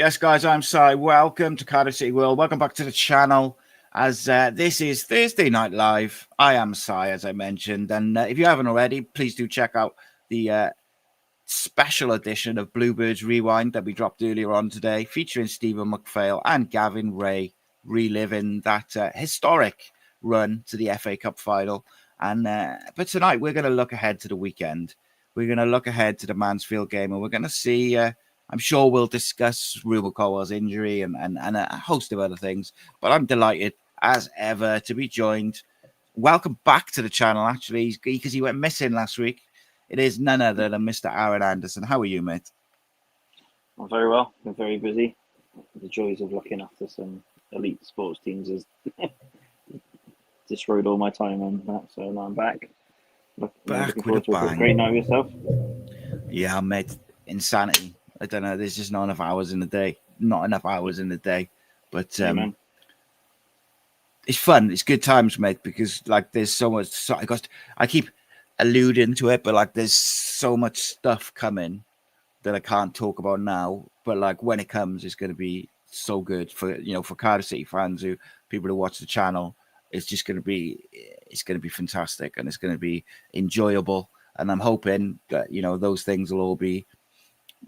Yes, guys, I'm Si. Welcome to Cardiff City World. Welcome back to the channel. As this is Thursday Night Live. I am Si, as I mentioned. And if you haven't already, please do check out the special edition of Bluebirds Rewind that we dropped earlier on today, featuring Stephen McPhail and Gavin Ray reliving that historic run to the FA Cup final. And but tonight we're going to look ahead to the weekend. We're going to look ahead to the Mansfield game, and we're going to see. I'm sure we'll discuss Ruben Colwell's injury and a host of other things. But I'm delighted, as ever, to be joined. Welcome back to the channel, actually, because he went missing last week. It is none other than Mr. Aaron Anderson. How are you, mate? I'm very well. I'm very busy. The joys of looking after some elite sports teams has destroyed all my time on that. So now I'm back. Back with a bang. Great night yourself. Yeah, mate. Insanity. I don't know. There's just not enough hours in the day. Not enough hours in the day. But it's fun. It's good times, mate, because like there's so much. I keep alluding to it, but like there's so much stuff coming that I can't talk about now. But like when it comes, it's going to be so good for for Cardiff City fans, people who watch the channel. It's just going to be fantastic, and it's going to be enjoyable. And I'm hoping that those things will all be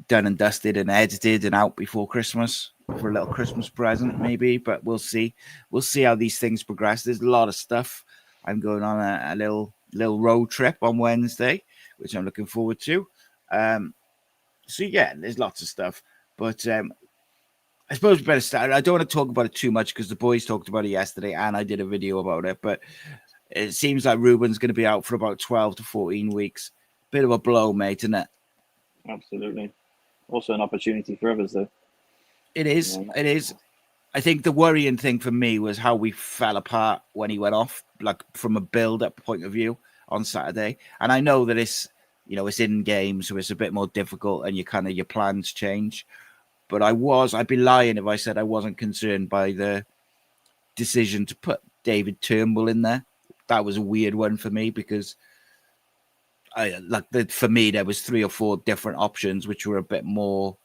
done and dusted and edited and out before Christmas for a little Christmas present, maybe. But we'll see. We'll see how these things progress. There's a lot of stuff. I'm going on a little road trip on Wednesday, which I'm looking forward to. So yeah, there's lots of stuff. But I suppose we better start. I don't want to talk about it too much because the boys talked about it yesterday, and I did a video about it. But it seems like Ruben's going to be out for about 12 to 14 weeks. Bit of a blow, mate, isn't it? Absolutely. Also an opportunity for others, though. It is. Yeah. It is. I think the worrying thing for me was how we fell apart when he went off, like from a build-up point of view on Saturday. And I know that it's in game, so it's a bit more difficult, and your plans change. But I'd be lying if I said I wasn't concerned by the decision to put David Turnbull in there. That was a weird one for me because for me there was 3 or 4 different options which were a bit more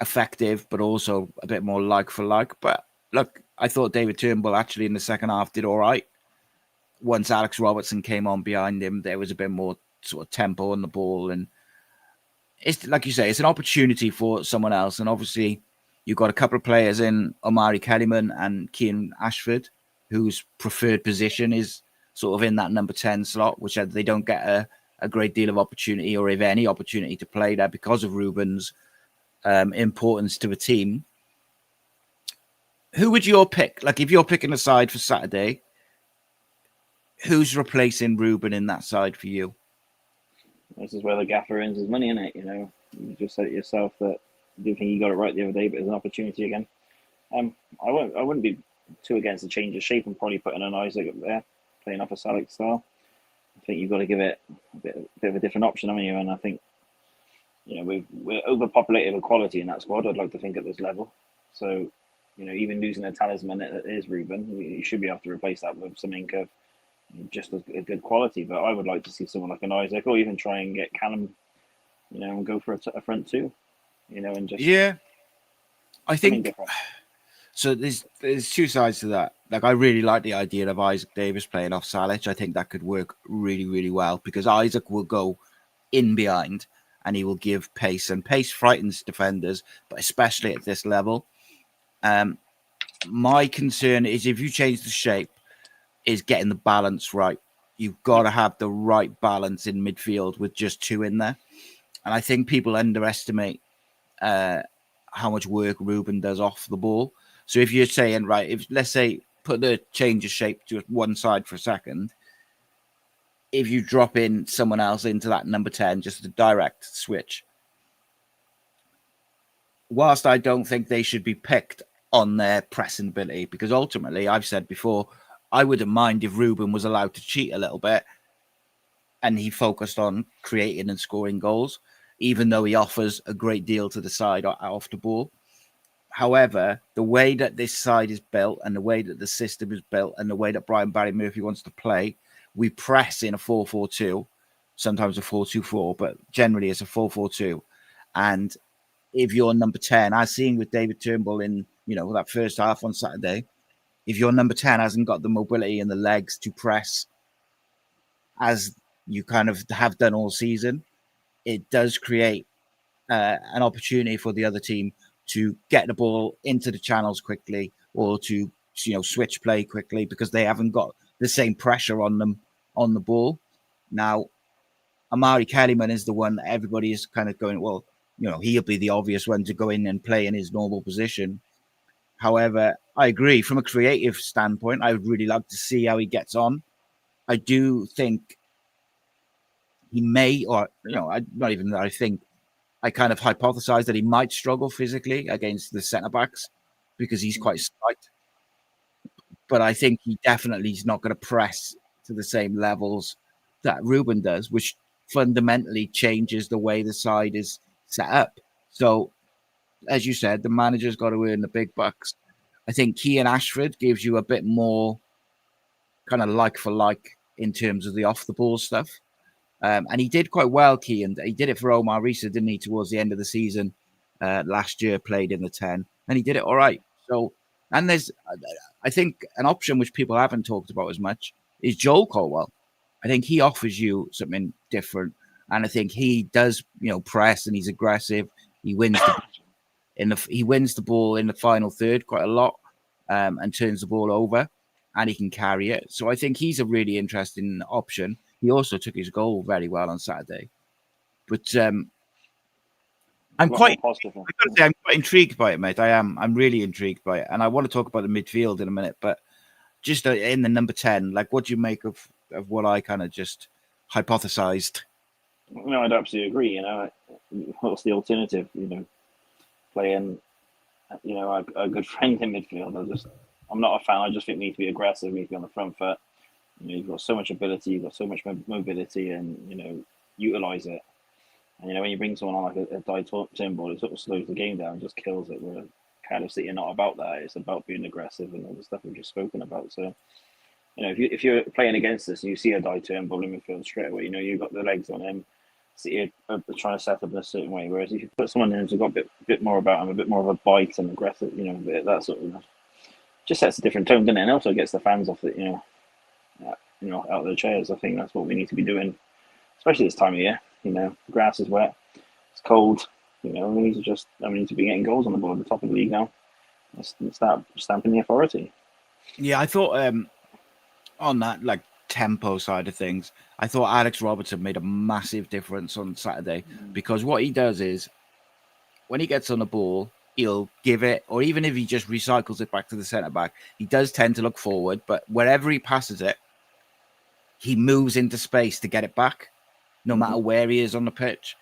effective, but also a bit more like for like. But look, I thought David Turnbull actually in the second half did all right. Once Alex Robertson came on behind him, there was a bit more sort of tempo on the ball, and it's like you say, it's an opportunity for someone else. And obviously, you've got a couple of players in Omari Kellyman and Kean Ashford, whose preferred position is sort of in that number 10 slot, which they don't get a great deal of opportunity, or if any opportunity, to play there because of Ruben's importance to the team. Who would you pick? Like, if you're picking a side for Saturday, who's replacing Ruben in that side for you? This is where the gaffer earns his money, isn't it? You just said it yourself that you think you got it right the other day, but there's an opportunity again. I wouldn't be too against the change of shape and probably putting an Isaac up there, playing off a Salek style. I think you've got to give it a bit of a different option, haven't you? And I think we're overpopulated with quality in that squad. I'd like to think at this level. So even losing a talisman that is Ruben, you should be able to replace that with something of just a good quality. But I would like to see someone like an Isaac, or even try and get Callum, and go for a front two, and just I think so. There's 2 sides to that. Like, I really like the idea of Isaac Davis playing off Salic. I think that could work really, really well because Isaac will go in behind and he will give pace, and pace frightens defenders, but especially at this level. My concern is if you change the shape, is getting the balance right. You've got to have the right balance in midfield with just 2 in there. And I think people underestimate how much work Ruben does off the ball. So if you're saying, right, if let's say put the change of shape to one side for a second, if you drop in someone else into that number 10, just a direct switch, whilst I don't think they should be picked on their pressing ability, because ultimately, I've said before, I wouldn't mind if Ruben was allowed to cheat a little bit and he focused on creating and scoring goals, even though he offers a great deal to the side off the ball. However, the way that this side is built and the way that the system is built and the way that Brian Barry Murphy wants to play, we press in a 4-4-2, sometimes a 4-2-4, but generally it's a 4-4-2. And if you're number 10, as seen with David Turnbull in, that first half on Saturday, if your number 10 hasn't got the mobility and the legs to press as you kind of have done all season, it does create an opportunity for the other team to get the ball into the channels quickly, or to switch play quickly, because they haven't got the same pressure on them on the ball. Now, Amari Kellyman is the one that everybody is kind of going, well, he'll be the obvious one to go in and play in his normal position. However, I agree, from a creative standpoint, I would really like to see how he gets on. I do think he may, or not even that I think, I kind of hypothesize that he might struggle physically against the centre backs because he's quite slight. But I think he definitely is not going to press to the same levels that Ruben does, which fundamentally changes the way the side is set up. So, as you said, the manager's got to earn the big bucks. I think Kean Ashford gives you a bit more kind of like for like in terms of the off the ball stuff. And he did quite well, Kean. He did it for Omar Risa, didn't he, towards the end of the season last year, played in the 10, and he did it all right. So, and there's, I think, an option which people haven't talked about as much is Joel Colwell. I think he offers you something different, and I think he does, press, and he's aggressive. He wins he wins the ball in the final third quite a lot, and turns the ball over, and he can carry it. So I think he's a really interesting option. He also took his goal very well on Saturday. But I'm quite intrigued by it, mate. I am. I'm really intrigued by it. And I want to talk about the midfield in a minute. But just in the number 10, like, what do you make of what I kind of just hypothesized? No, I'd absolutely agree. What's the alternative? Playing, a good friend in midfield. I'm not a fan. I just think we need to be aggressive. We need to be on the front foot. You've got so much ability, you've got so much mobility, and utilize it. And when you bring someone on like a Di Turnbull, it sort of slows the game down and just kills it. Where Cardiff City are not about that. It's about being aggressive and all the stuff we've just spoken about. So, if you're playing against us and you see a Di Turnbull in midfield straight away, you've got the legs on him. City are trying to set up in a certain way. Whereas if you put someone in who's got a bit more about him, a bit more of a bite and aggressive, that sort of just sets a different tone, doesn't it? And also gets the fans off it, out of their chairs. I think that's what we need to be doing, especially this time of year. The grass is wet, it's cold. We need to be getting goals on the board at the top of the league now. Let's start stamping the authority. Yeah, I thought on that tempo side of things, I thought Alex Robertson made a massive difference on Saturday, because what he does is when he gets on the ball, he'll give it, or even if he just recycles it back to the centre back, he does tend to look forward, but wherever he passes it, he moves into space to get it back, no matter where he is on the pitch.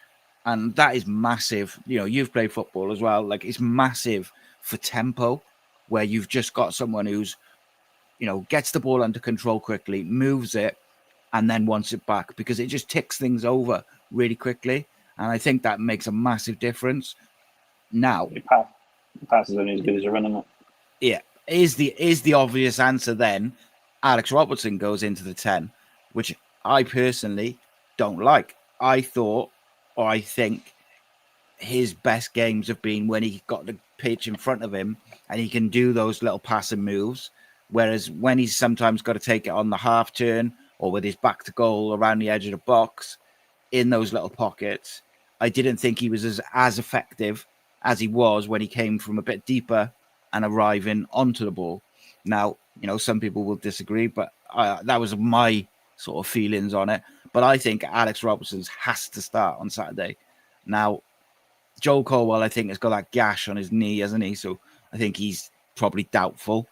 And that is massive. You've played football as well. It's massive for tempo, where you've just got someone who's, gets the ball under control quickly, moves it, and then wants it back, because it just ticks things over really quickly. And I think that makes a massive difference. Now, the pass is only as good as you're running it. Yeah. Is the obvious answer then Alex Robertson goes into the 10, which I personally don't like. I think his best games have been when he got the pitch in front of him and he can do those little passing moves. Whereas when he's sometimes got to take it on the half turn or with his back to goal around the edge of the box in those little pockets, I didn't think he was as effective as he was when he came from a bit deeper and arriving onto the ball. Now, some people will disagree, but that was my sort of feelings on it. But I think Alex Robertson has to start on Saturday. Now, Joel Colwell, I think, has got that gash on his knee, hasn't he? So I think he's probably doubtful,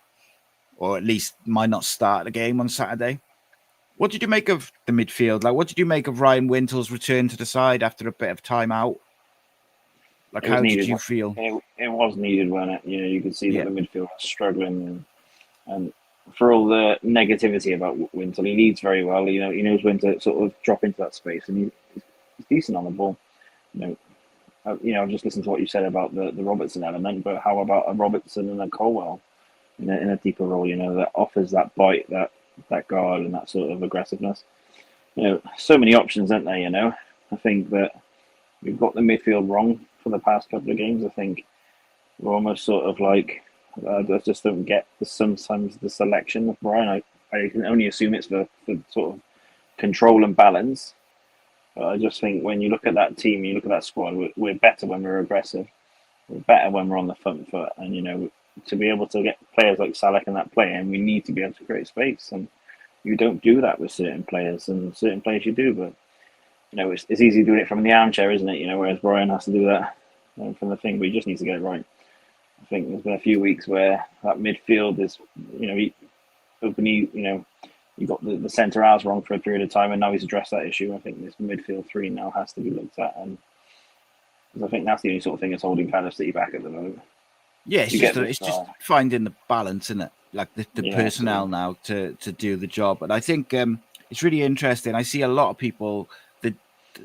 or at least might not start the game on Saturday. What did you make of the midfield? What did you make of Ryan Wintle's return to the side after a bit of time out? How did you feel? It was needed, wasn't it? You could see that the midfield was struggling, and for all the negativity about Wintle, he leads very well. He knows when to sort of drop into that space, and he's decent on the ball. I've just listened to what you said about the Robertson element, but how about a Robertson and a Colwell in a deeper role? That offers that bite, that guard, and that sort of aggressiveness. So many options, aren't there? I think that we've got the midfield wrong for the past couple of games. I think we're almost sort of like I just don't get sometimes the selection of Brian. I can only assume it's for sort of control and balance. But I just think when you look at that team, you look at that squad, we're better when we're aggressive. We're better when we're on the front foot, and to be able to get players like Salah and that play, and we need to be able to create space. And you don't do that with certain players, and certain players you do. But it's easy doing it from the armchair, isn't it? Whereas Brian has to do that from the thing. But he just needs to get it right. I think there's been a few weeks where that midfield is, you got the centre halves wrong for a period of time, and now he's addressed that issue. I think this midfield three now has to be looked at, and I think that's the only sort of thing that's holding Cardiff City back at the moment. Yeah, it's just finding the balance, isn't it? Like the personnel now to do the job. And I think it's really interesting. I see a lot of people that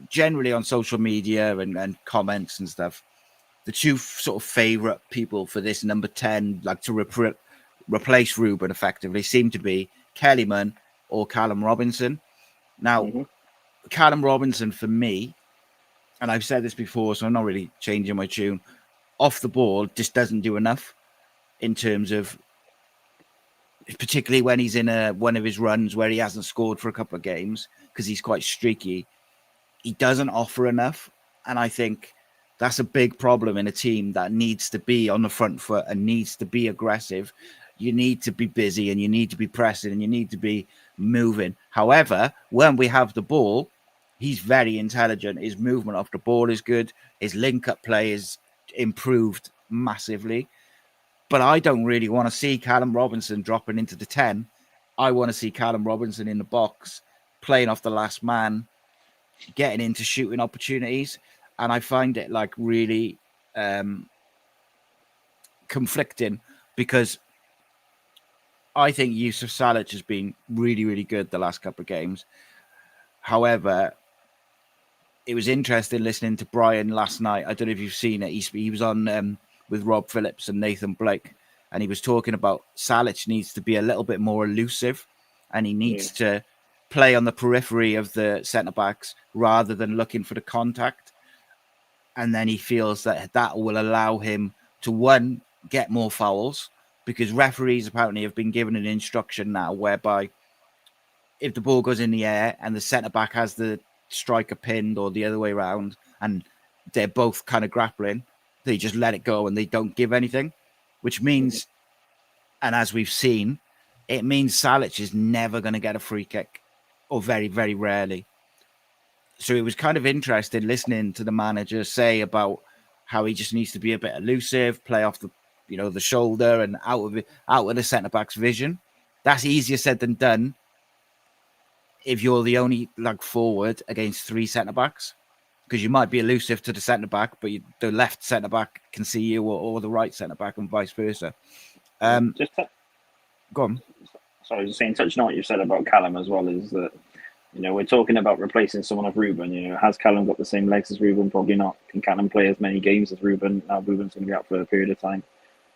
generally on social media and comments and stuff, the two sort of favourite people for this number 10, like to replace Ruben effectively, seem to be Kellyman or Callum Robinson. Now, Callum Robinson for me, and I've said this before, so I'm not really changing my tune, off the ball just doesn't do enough in terms of, particularly when he's in one of his runs where he hasn't scored for a couple of games because he's quite streaky. He doesn't offer enough. And I think that's a big problem in a team that needs to be on the front foot and needs to be aggressive. You need to be busy and you need to be pressing and you need to be moving. However, when we have the ball, he's very intelligent. His movement off the ball is good. His link-up play is improved massively. But I don't really want to see Callum Robinson dropping into the 10. I want to see Callum Robinson in the box, playing off the last man, getting into shooting opportunities. And I find it like really conflicting because I think Yusuf Salic has been really, really good the last couple of games. However, it was interesting listening to Brian last night. I don't know if you've seen it. He was on with Rob Phillips and Nathan Blake, and he was talking about Salic needs to be a little bit more elusive and he needs to play on the periphery of the centre-backs rather than looking for the contact. And then he feels that will allow him to, one, get more fouls, because referees apparently have been given an instruction now whereby if the ball goes in the air and the centre-back has the striker pinned or the other way around and they're both kind of grappling, they just let it go and they don't give anything, which means, and as we've seen, it means Salic is never going to get a free kick, or very, very rarely. So it was kind of interesting listening to the manager say about how he just needs to be a bit elusive, play off the the shoulder and out of the centre back's vision. That's easier said than done if you're the only forward against three centre backs, because you might be elusive to the centre back, but the left centre back can see you, or the right centre back, and vice versa. Go on. Sorry, just saying, touching on what you said about Callum as well, is that we're talking about replacing someone of Ruben. Has Callum got the same legs as Ruben? Probably not. Can Callum play as many games as Ruben? Now Ruben's going to be out for a period of time.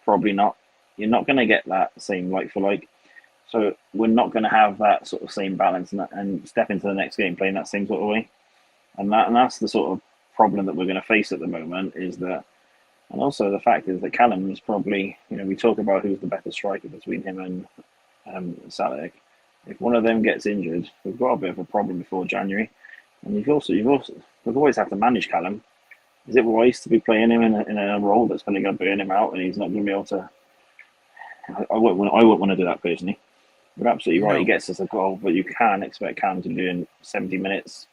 Probably not. You're not going to get that same like for like. So we're not going to have that sort of same balance and step into the next game playing that same sort of way. And that's the sort of problem that we're going to face at the moment, is that, and also the fact is that Callum is probably, we talk about who's the better striker between him and Salic. If one of them gets injured, we've got a bit of a problem before January. And we've always have to manage Callum. Is it wise to be playing him in a role that's going to burn him out and he's not going to be able to? I wouldn't want to do that personally. You're absolutely right. No. He gets us a goal, but you can't expect Callum to be doing 70 minutes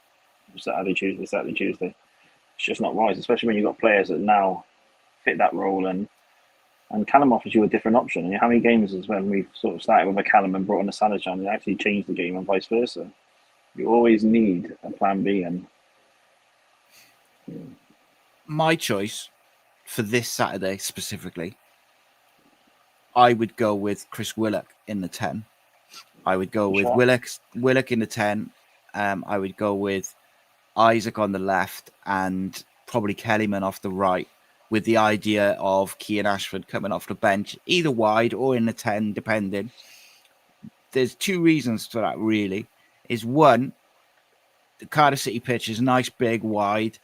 Saturday, Tuesday. It's just not wise, especially when you've got players that now fit that role, and Callum offers you a different option. And how many games is when we've sort of started with a Callum and brought in a Salic and actually changed the game, and vice versa. You always need a plan B. And my choice for this Saturday specifically, I would go with Chris Willock in the 10. I would go with Willock in the 10. I would go with Isaac on the left and probably Kellyman off the right, with the idea of Kean Ashford coming off the bench, either wide or in the 10, depending. There's two reasons for that, really. Is one, the Cardiff City pitch is nice, big, wide,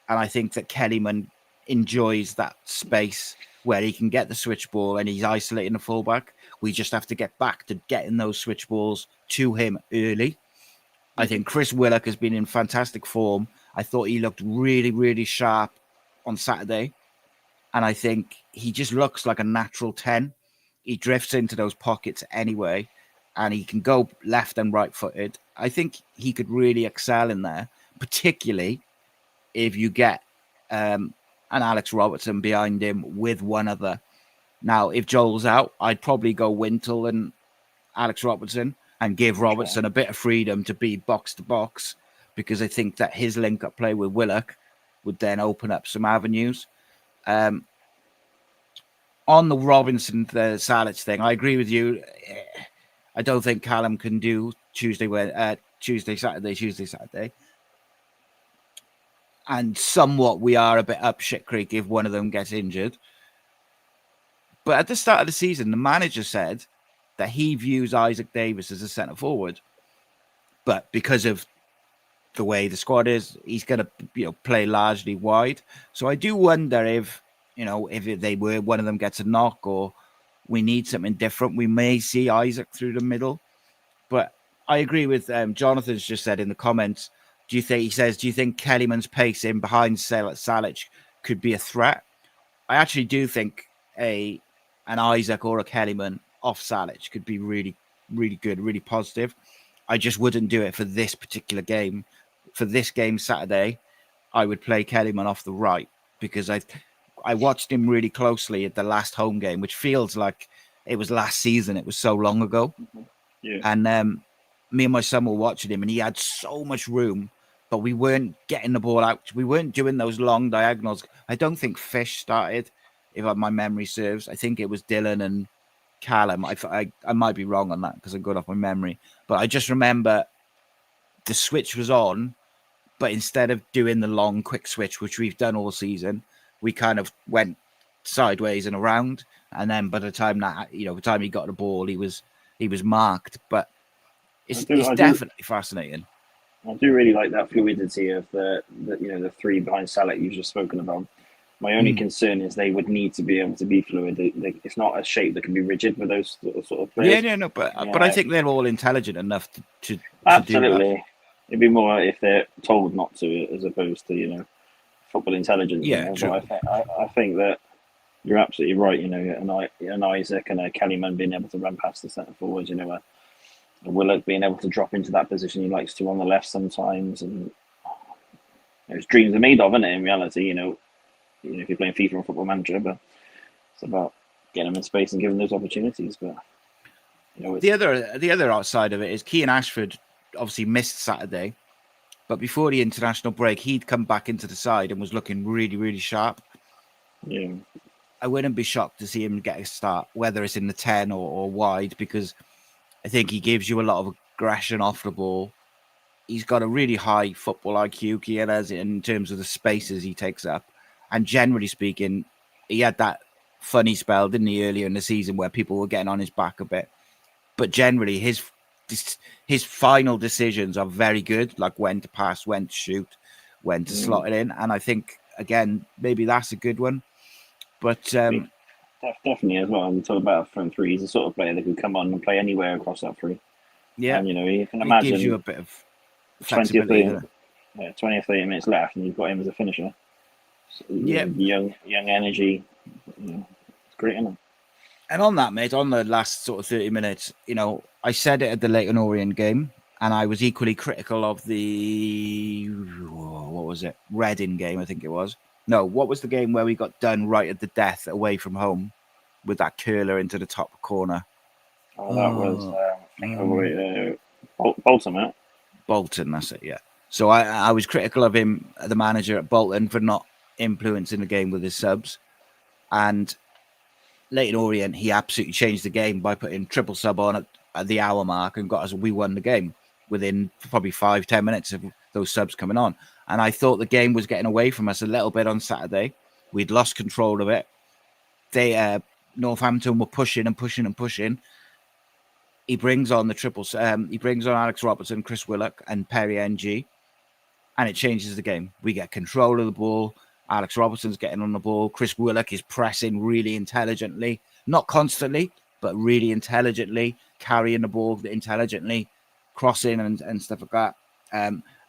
and I think that Kellyman enjoys that space where he can get the switch ball and he's isolating the fullback. We just have to get back to getting those switch balls to him early. I think Chris Willock has been in fantastic form. I thought he looked really, really sharp on Saturday. And I think he just looks like a natural 10. He drifts into those pockets anyway, and he can go left and right-footed. I think he could really excel in there, particularly if you get an Alex Robertson behind him with one other. Now, if Joel's out, I'd probably go Wintle and Alex Robertson and give Robertson a bit of freedom to be box-to-box, because I think that his link-up play with Willock would then open up some avenues. On the Robinson, the Salic thing, I agree with you. I don't think Callum can do Tuesday, Saturday. And somewhat we are a bit up shit creek if one of them gets injured. But at the start of the season, the manager said that he views Isaac Davis as a centre forward. But because of the way the squad is, he's going to play largely wide. So I do wonder if they were one of them gets a knock or we need something different, we may see Isaac through the middle. But I agree with Jonathan's just said in the comments. Do you think Kellyman's pace in behind Salic could be a threat? I actually do think an Isaac or a Kellyman off Salic could be really, really good, really positive. I just wouldn't do it for this particular game. For this game Saturday, I would play Kellyman off the right because I watched him really closely at the last home game, which feels like it was last season. It was so long ago. Yeah. And me and my son were watching him and he had so much room, but we weren't getting the ball out. We weren't doing those long diagonals. I don't think Fish started, if my memory serves. I think it was Dylan and Callum. I might be wrong on that because I got off my memory. But I just remember the switch was on, but instead of doing the long, quick switch, which we've done all season, we kind of went sideways and around. And then by the time he got the ball, he was marked. But it's definitely fascinating. I do really like that fluidity of the three behind Salic you've just spoken about. My only concern is they would need to be able to be fluid. It's not a shape that can be rigid with those sort of players. But I think they're all intelligent enough to absolutely. Do that. It'd be more if they're told not to, as opposed to football intelligence. Yeah, true. But I think that you're absolutely right. An Isaac and a Kellyman being able to run past the centre forwards. A Willock being able to drop into that position he likes to on the left sometimes, and those dreams are made of, isn't it? In reality, if you're playing FIFA or Football Manager, but it's about getting them in space and giving those opportunities. But the other outside of it is Kean Ashford obviously missed Saturday, but before the international break, he'd come back into the side and was looking really, really sharp. Yeah, I wouldn't be shocked to see him get a start, whether it's in the 10 or wide, because I think he gives you a lot of aggression off the ball. He's got a really high football IQ, Kean has, in terms of the spaces he takes up. And generally speaking, he had that funny spell, didn't he, earlier in the season where people were getting on his back a bit. But generally, his final decisions are very good, like when to pass, when to shoot, when to slot it in. And I think, again, maybe that's a good one. But definitely as well. We talk about front three. He's the sort of player that could come on and play anywhere across that three. Yeah, and you can imagine it gives you a bit of flexibility. 20 or 30 minutes left, and you've got him as a finisher. So, young energy. It's great, isn't it? And on that, mate, on the last sort of 30 minutes, I said it at the Leyton Orient game, and I was equally critical of the Reading game, I think it was. No, what was the game where we got done right at the death away from home with that curler into the top corner? Oh, that was Bolton, mate. Bolton, that's it, yeah. So I was critical of him, the manager at Bolton, for not influencing the game with his subs. And Leyton Orient, he absolutely changed the game by putting triple sub on at the hour mark and we won the game within probably 5-10 minutes of those subs coming on. And I thought the game was getting away from us a little bit on Saturday. We'd lost control of it. Northampton were pushing and pushing and pushing. He brings on the triples. He brings on Alex Robertson, Chris Willock, and Perry NG, and it changes the game. We get control of the ball. Alex Robertson's getting on the ball. Chris Willock is pressing really intelligently, not constantly, but really intelligently, carrying the ball intelligently, crossing and stuff like that.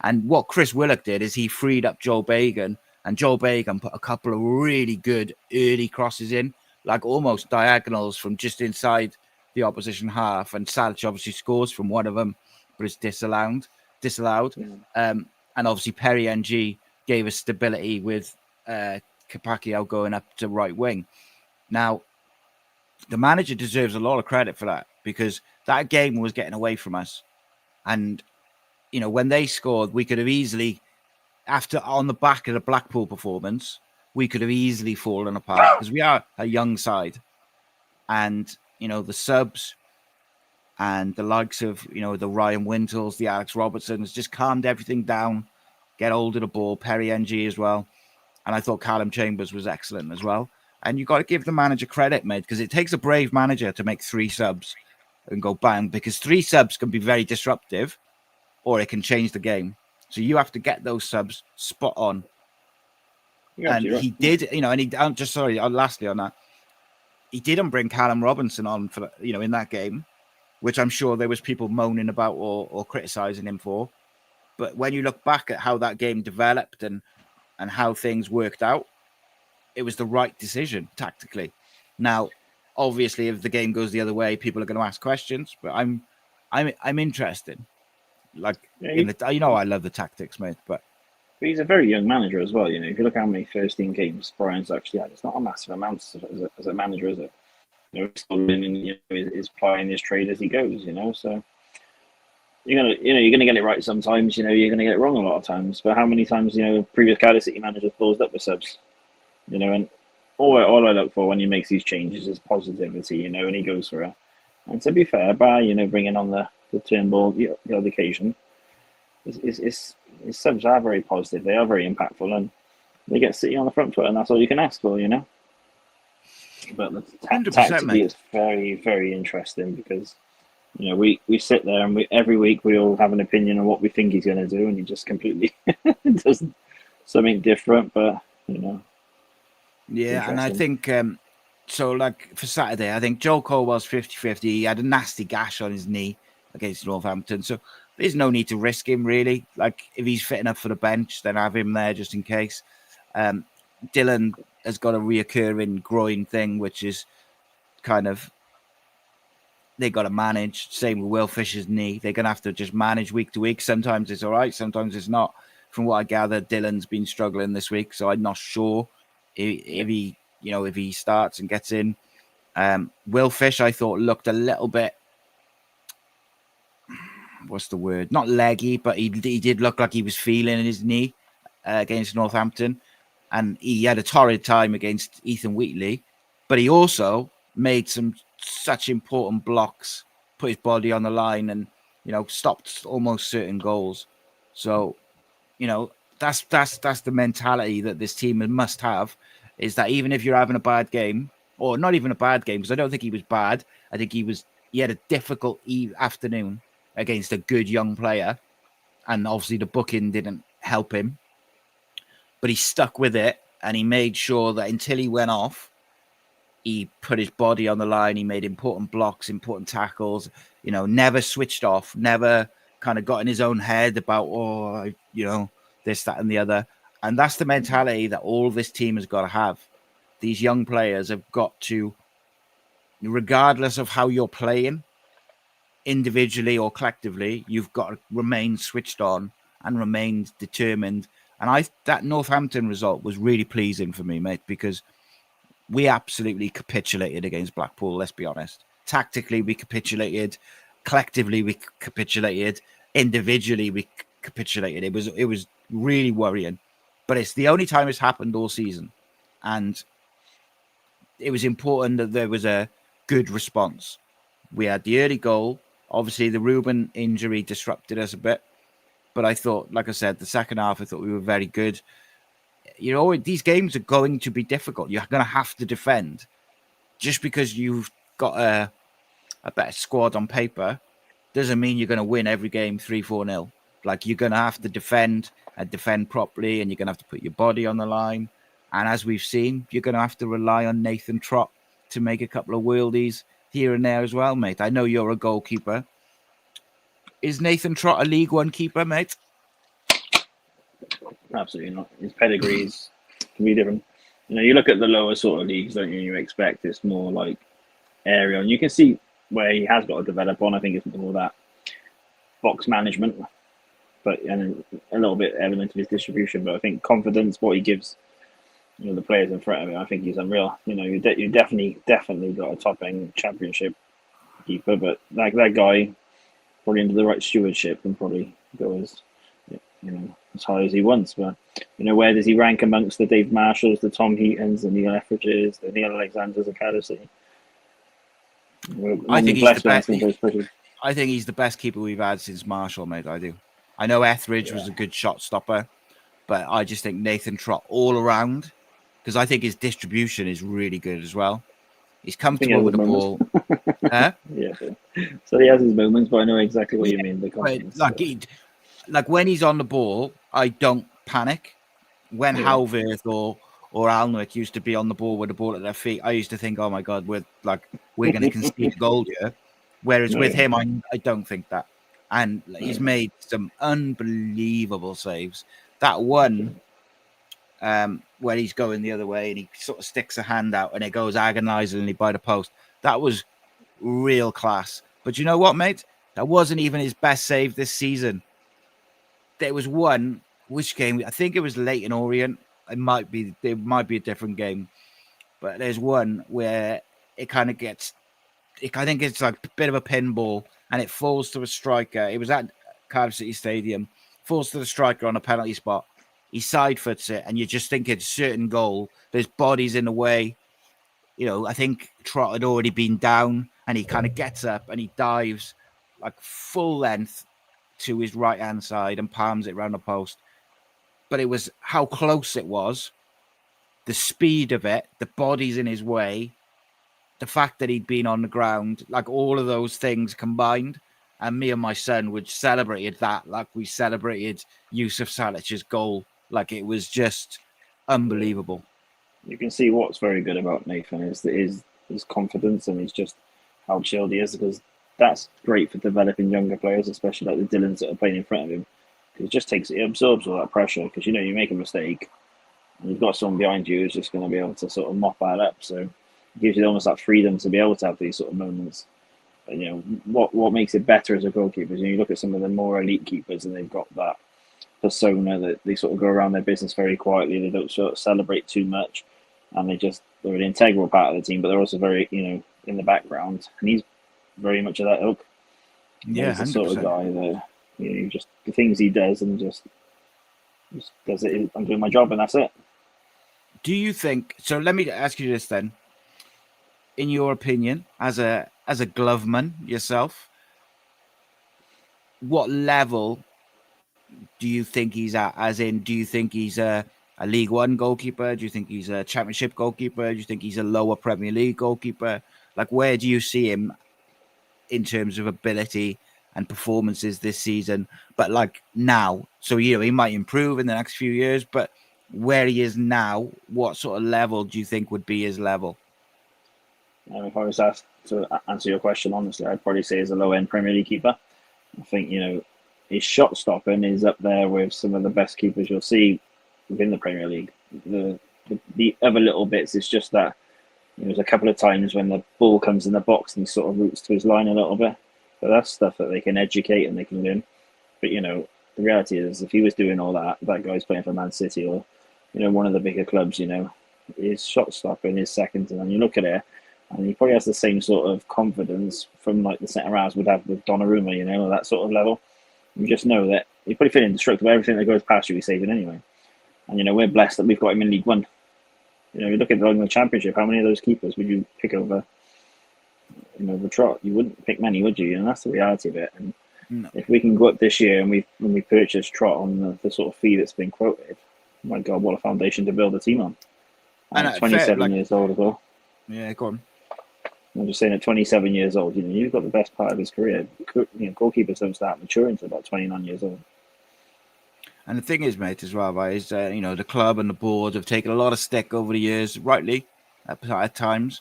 And what Chris Willock did is he freed up Joel Bagan, and Joel Bagan put a couple of really good early crosses in, like almost diagonals from just inside the opposition half. And Salic obviously scores from one of them, but it's disallowed. Yeah. And obviously Perry NG gave us stability with Capaccio going up to right wing. Now, the manager deserves a lot of credit for that, because that game was getting away from us. And, you know, when they scored, we could have easily, on the back of the Blackpool performance, we could have easily fallen apart, because we are a young side. And, you know, the subs and the likes of, you know, the Ryan Wintles, the Alex Robertsons, just calmed everything down, get hold of the ball, Perry NG as well. And I thought Callum Chambers was excellent as well. And you've got to give the manager credit, mate, because it takes a brave manager to make 3 subs and go bang, because 3 subs can be very disruptive, or it can change the game. So you have to get those subs spot on. And he did, you know, and lastly on that, he didn't bring Callum Robinson on for, you know, in that game, which I'm sure there was people moaning about or criticizing him for. But when you look back at how that game developed and how things worked out, it was the right decision tactically. Now, obviously, if the game goes the other way, people are going to ask questions. But I'm interested. Like, I love the tactics, mate. But he's a very young manager as well. You know, if you look how many first-team games Brian's actually had, it's not a massive amount as a manager, is it? You know, he's still learning, you know, is plying his trade as he goes. You know, so you're gonna get it right sometimes. You know, you're gonna get it wrong a lot of times. But how many times, you know, previous Cardiff City managers closed up with subs? You know, and all I look for when he makes these changes is positivity. You know, and he goes for it. And to be fair, by, you know, bringing on the Turnbull the odd occasion, his subs are very positive. They are very impactful, and they get City on the front foot, and that's all you can ask for. You know. But the tactically, it's very, very interesting, because, you know, we sit there and every week we all have an opinion on what we think he's going to do, and he just completely does something different. But, you know, yeah, and I think so. Like for Saturday, I think Joel Colwell's 50-50. He had a nasty gash on his knee against Northampton, so there's no need to risk him really. Like if he's fit enough for the bench, then have him there just in case. Dylan has got a reoccurring groin thing, which is kind of they got to manage. Same with Will Fisher's knee. They're going to have to just manage week to week. Sometimes it's all right, sometimes it's not. From what I gather, Dylan's been struggling this week, so I'm not sure if he starts and gets in. Will Fish, I thought, looked a little bit, what's the word? Not leggy, but he did look like he was feeling his knee against Northampton. And he had a torrid time against Ethan Wheatley, but he also made some such important blocks, put his body on the line, and, you know, stopped almost certain goals. So, you know, that's the mentality that this team must have, is that even if you're having a bad game, or not even a bad game, because I don't think he was bad. I think he had a difficult afternoon against a good young player, and obviously the booking didn't help him. But he stuck with it, and he made sure that until he went off, he put his body on the line. He made important blocks, important tackles, you know, never switched off, never kind of got in his own head about, you know, this, that, and the other. And that's the mentality that all this team has got to have. These young players have got to, regardless of how you're playing, individually or collectively, you've got to remain switched on and remain determined. And that Northampton result was really pleasing for me, mate, because we absolutely capitulated against Blackpool, let's be honest. Tactically, we capitulated. Collectively, we capitulated. Individually, we capitulated. It was really worrying. But it's the only time it's happened all season. And it was important that there was a good response. We had the early goal. Obviously, the Ruben injury disrupted us a bit. But I thought, like I said, the second half, I thought we were very good. You know, these games are going to be difficult. You're going to have to defend. Just because you've got a better squad on paper doesn't mean you're going to win every game 3-4-0. Like, you're going to have to defend and defend properly, and you're going to have to put your body on the line. And as we've seen, you're going to have to rely on Nathan Trott to make a couple of worldies here and there as well, mate. I know you're a goalkeeper. Is Nathan Trott a League One keeper, mate? Absolutely not. His pedigrees can be different. You look at the lower sort of leagues, don't you? You expect it's more like area, and you can see where he has got to develop on. I think it's more that box management, and a little bit element of his distribution. But I think confidence, what he gives, the players in front of him, I think he's unreal. You definitely got a top end championship keeper, but like that guy, probably under the right stewardship, can probably go as high as he wants. But where does he rank amongst the Dave Marshalls, the Tom Heatons, the Neil Etheridges, the Neil Alexanders of Cardiff City? I think he's the best. I think he's the best keeper we've had since Marshall, mate. I do. I know Etheridge was a good shot stopper, but I just think Nathan Trott all around, because I think his distribution is really good as well. He's comfortable with the ball. Yeah. So he has his moments, but I know exactly what you mean. Like when he's on the ball, I don't panic. When Halveth or Alnwick used to be on the ball with the ball at their feet, I used to think, oh my God, we're going to concede a goal here. Whereas with him, I don't think that. And he's made some unbelievable saves. That one where he's going the other way and he sort of sticks a hand out and it goes agonizingly by the post. That was real class. But you know what, mate? That wasn't even his best save this season. There was one, which game? I think it was Leyton Orient. It might be a different game. But there's one where it kind of gets, I think it's like a bit of a pinball and it falls to a striker. It was at Cardiff City Stadium. Falls to the striker on a penalty spot. He side foots it, and you just think it's a certain goal. There's bodies in the way. I think Trott had already been down, and he kind of gets up and he dives like full length to his right hand side and palms it round the post. But it was how close it was, the speed of it, the bodies in his way, the fact that he'd been on the ground, like all of those things combined. And me and my son would celebrated that like we celebrated Yusuf Salic's goal. Like it was just unbelievable. You can see what's very good about Nathan is his confidence and he's just how chilled he is, because that's great for developing younger players, especially like the Dylans that are playing in front of him. Because it absorbs all that pressure. Because you make a mistake, and you've got someone behind you who's just going to be able to sort of mop that up. So it gives you almost that freedom to be able to have these sort of moments. But, what makes it better as a goalkeeper is you look at some of the more elite keepers and they've got that persona that they sort of go around their business very quietly. They don't sort of celebrate too much, and they're an integral part of the team, but they're also very, in the background. And he's very much of that ilk. Yeah, he's the sort of guy that just the things he does and just does it. I'm doing my job, and that's it. Do you think? So let me ask you this then. In your opinion, as a gloveman yourself, what level do you think he's at? As in, do you think he's a League One goalkeeper? Do you think he's a Championship goalkeeper? Do you think he's a lower Premier League goalkeeper? Like, where do you see him in terms of ability and performances this season? But like now, so he might improve in the next few years, but where he is now, what sort of level do you think would be his level? If I was asked to answer your question honestly, I'd probably say he's a low-end Premier League keeper. I think, his shot stopping is up there with some of the best keepers you'll see within the Premier League. The other little bits, it's just that there's a couple of times when the ball comes in the box and he sort of roots to his line a little bit. But that's stuff that they can educate and they can learn. But, the reality is if he was doing all that guy's playing for Man City or, one of the bigger clubs, his shot stopping is second. And then you look at it, and he probably has the same sort of confidence from like the centre halves would have with Donnarumma, that sort of level. You just know that you probably feel indestructible. Everything that goes past you, he's saving anyway. And we're blessed that we've got him in League One. You look at the Championship. How many of those keepers would you pick over? The Trott? You wouldn't pick many, would you? And that's the reality of it. And if we can go up this year and when we purchase Trott on the sort of fee that's been quoted, oh my God, what a foundation to build a team on. And 27 years old as well. Yeah, go on. I'm just saying at 27 years old, you've got the best part of his career. Goalkeepers don't start maturing until about 29 years old. And the thing is, mate, as well, right, is the club and the board have taken a lot of stick over the years, rightly, at times.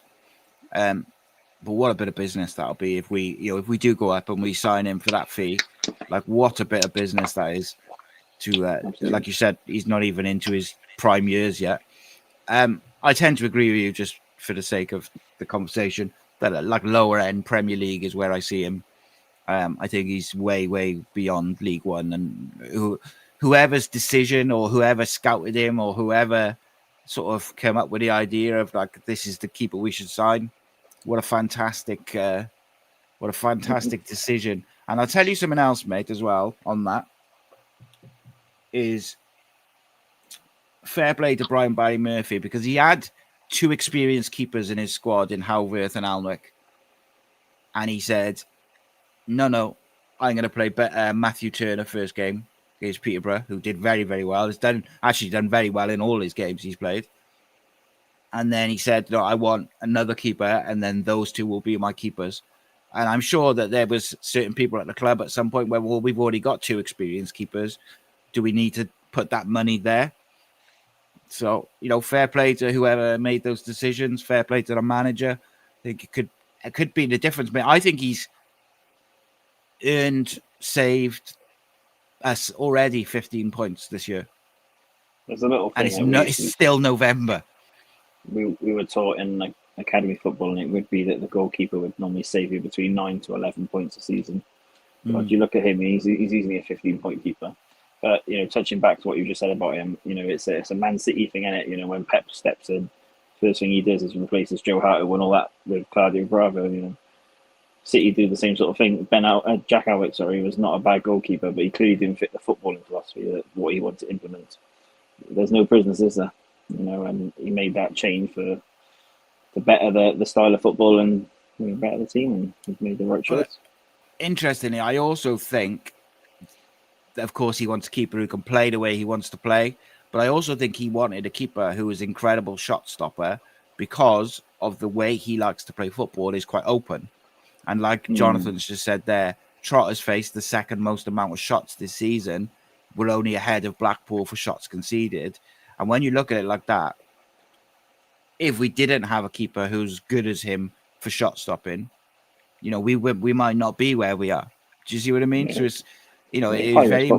But what a bit of business that'll be if we do go up and we sign him for that fee. Like, what a bit of business that is. Like you said, he's not even into his prime years yet. I tend to agree with you, just for the sake of the conversation, that like lower end Premier League is where I see him. I think he's way, way beyond League One, and whoever's decision or whoever scouted him or whoever sort of came up with the idea of like, this is the keeper we should sign. What a fantastic decision. And I'll tell you something else, mate, as well on that is fair play to Brian Barry Murphy, because he had two experienced keepers in his squad in Halworth and Alnwick. And he said, no, I'm going to play Matthew Turner first game against Peterborough, who did very, very well. He's done very well in all his games he's played. And then he said, no, I want another keeper, and then those two will be my keepers. And I'm sure that there was certain people at the club at some point where, well, we've already got two experienced keepers. Do we need to put that money there? So, fair play to whoever made those decisions. Fair play to the manager. I think it could be the difference. But I think he's saved us already 15 points this year. There's a little thing, and it's still November. We were taught in like academy football, and it would be that the goalkeeper would normally save you between 9 to 11 points a season. But if you look at him, he's easily a 15-point keeper. But touching back to what you just said about him, it's a Man City thing, isn't it? When Pep steps in, first thing he does is replaces Joe Hart, who won all that with Claudio Bravo. City do the same sort of thing. Jack Alwick, was not a bad goalkeeper, but he clearly didn't fit the footballing philosophy that what he wanted to implement. There's no prisoners, is there? And he made that change to better the style of football and better the team, and he made the right choice. Interestingly, I also think that, of course, he wants a keeper who can play the way he wants to play, but I also think he wanted a keeper who was incredible shot stopper, because of the way he likes to play football is quite open. And like Jonathan's just said there, Trotter's faced the second most amount of shots this season. We're only ahead of Blackpool for shots conceded. And when you look at it like that, if we didn't have a keeper who's good as him for shot stopping, we might not be where we are. Do you see what I mean? Yeah. So it's, it is very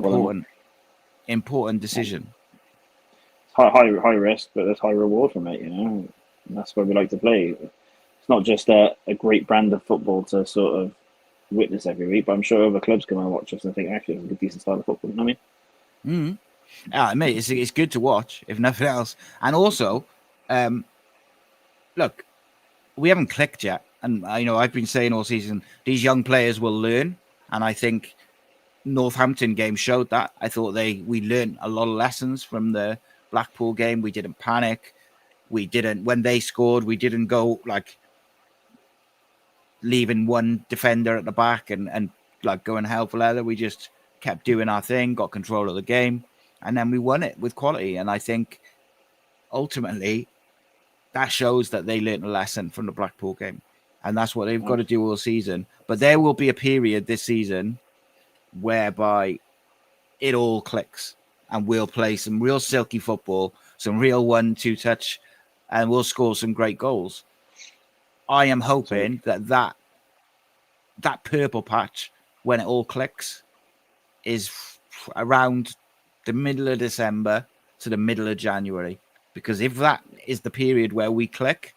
important decision. It's high risk, but there's high reward from it, And that's where we like to play. It's not just a great brand of football to sort of witness every week, but I'm sure other clubs come and watch us and think, actually, it's a decent style of football. You know what I mean? Mate, it's good to watch, if nothing else. And also, look, we haven't clicked yet. And I've been saying all season, these young players will learn. And I think Northampton game showed that. I thought we learned a lot of lessons from the Blackpool game. We didn't panic. When they scored, we didn't go like leaving one defender at the back and like going hell for leather. We just kept doing our thing, got control of the game, and then we won it with quality. And I think ultimately that shows that they learned a lesson from the Blackpool game, and that's what they've got to do all season. But there will be a period this season whereby it all clicks and we'll play some real silky football, some real 1-2 touch, and we'll score some great goals. I am hoping that purple patch, when it all clicks, is around the middle of December to the middle of January. Because if that is the period where we click,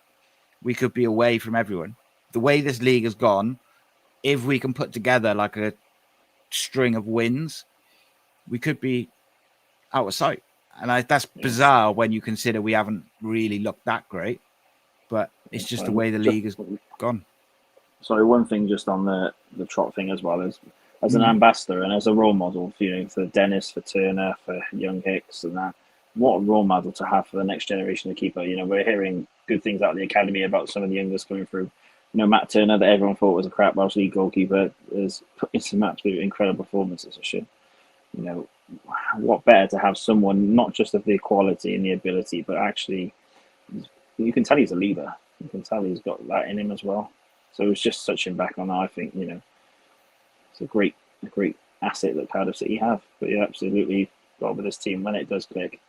we could be away from everyone. The way this league has gone, if we can put together like a string of wins, we could be out of sight. And that's bizarre when you consider we haven't really looked that great. But it's just the way the league has gone. Sorry, one thing just on the Trot thing as well is, as an ambassador and as a role model, for Dennis, for Turner, for young Hicks and that, what a role model to have for the next generation of keeper. We're hearing good things out of the academy about some of the youngest coming through. Matt Turner, that everyone thought was a crap Welsh League goalkeeper, is some absolute incredible performances this year. What better to have someone not just of the quality and the ability, but actually, you can tell he's a leader. You can tell he's got that in him as well. So it's just touching back on that. I think it's a great asset that Cardiff City have. But yeah, absolutely, got with this team when it does click.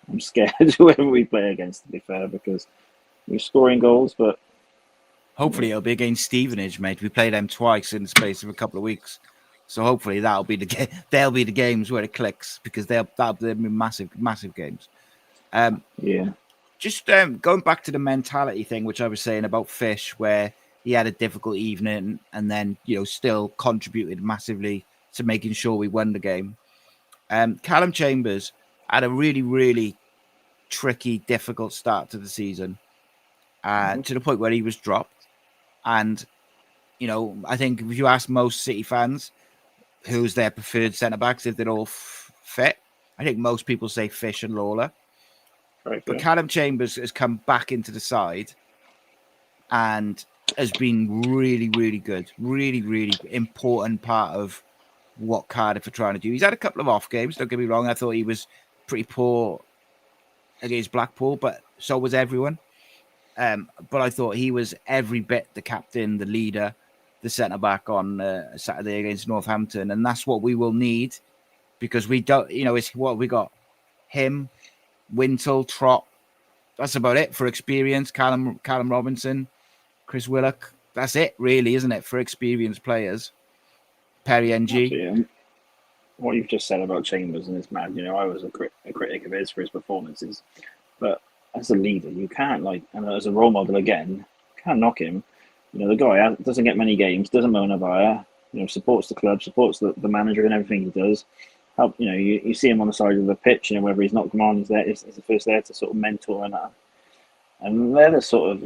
I'm scared whoever we play against, to be fair, because we're scoring goals, but hopefully it'll be against Stevenage, mate. We played them twice in the space of a couple of weeks, so hopefully that'll be the they'll be the games where it clicks, because they'll be massive games. Yeah. Just going back to the mentality thing, which I was saying about Fish, where he had a difficult evening and then, still contributed massively to making sure we won the game. Callum Chambers had a really, really tricky, difficult start to the season, to the point where he was dropped. And, I think if you ask most City fans who's their preferred centre-backs, if they're all fit, I think most people say Fish and Lawler. Right, but Callum Chambers has come back into the side and has been really, really good. Really, really important part of what Cardiff are trying to do. He's had a couple of off games, don't get me wrong. I thought he was pretty poor against Blackpool, but so was everyone. But I thought he was every bit the captain, the leader, the centre-back on Saturday against Northampton. And that's what we will need, because we don't, it's what we got. Him, Wintle, Trott. That's about it for experience. Callum Robinson, Chris Willock. That's it, really, isn't it, for experienced players? Perry NG. What you've just said about Chambers and it's mad. I was a critic of his for his performances, but as a leader, you can't and as a role model again, can't knock him. The guy doesn't get many games, doesn't moan about it. Supports the club, supports the manager and everything he does. Help, you see him on the side of the pitch, whether he's not come on, he's there. He's the first there to sort of mentor and they're the sort of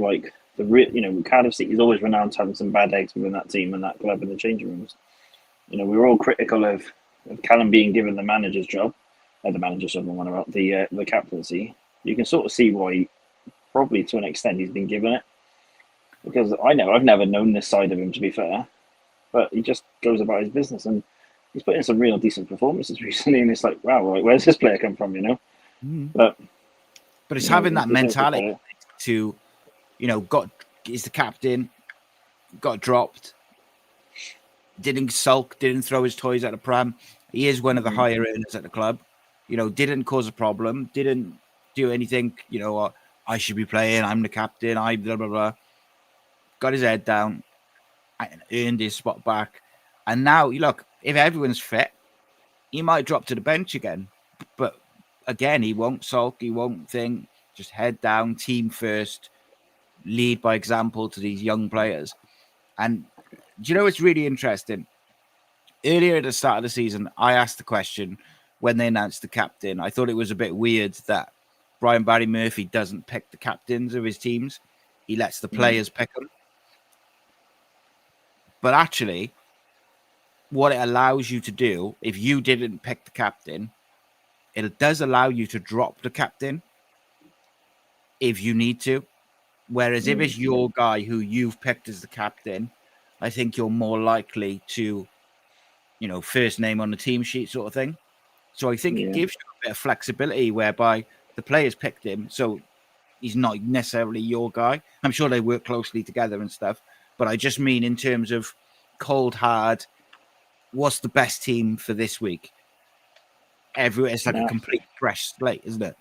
Cardiff City is always renowned for having some bad eggs within that team and that club in the changing rooms. We were all critical of Callum being given the manager's job, the captaincy. You can sort of see why, probably to an extent, he's been given it. Because I've never known this side of him, to be fair, but he just goes about his business and he's put in some real decent performances recently, and it's like, wow, where's this player come from, But it's having that mentality to, he's the captain, got dropped, didn't sulk, didn't throw his toys at the pram. He is one of the higher earners at the club. Didn't cause a problem, didn't do anything, I should be playing, I'm the captain, I blah, blah, blah. Got his head down, earned his spot back. And now, look, if everyone's fit, he might drop to the bench again. But again, he won't sulk, he won't think, just head down, team first, lead by example to these young players. And do you know what's really interesting? Earlier at the start of the season, I asked the question when they announced the captain. I thought it was a bit weird that Brian Barry Murphy doesn't pick the captains of his teams. He lets the players pick them. But actually, what it allows you to do, if you didn't pick the captain, it does allow you to drop the captain if you need to. Whereas if it's your guy who you've picked as the captain, I think you're more likely to, first name on the team sheet sort of thing. So I think it gives you a bit of flexibility whereby the players picked him, so he's not necessarily your guy. I'm sure they work closely together and stuff, but I just mean in terms of cold hard, what's the best team for this week? It's like a complete fresh slate, isn't it?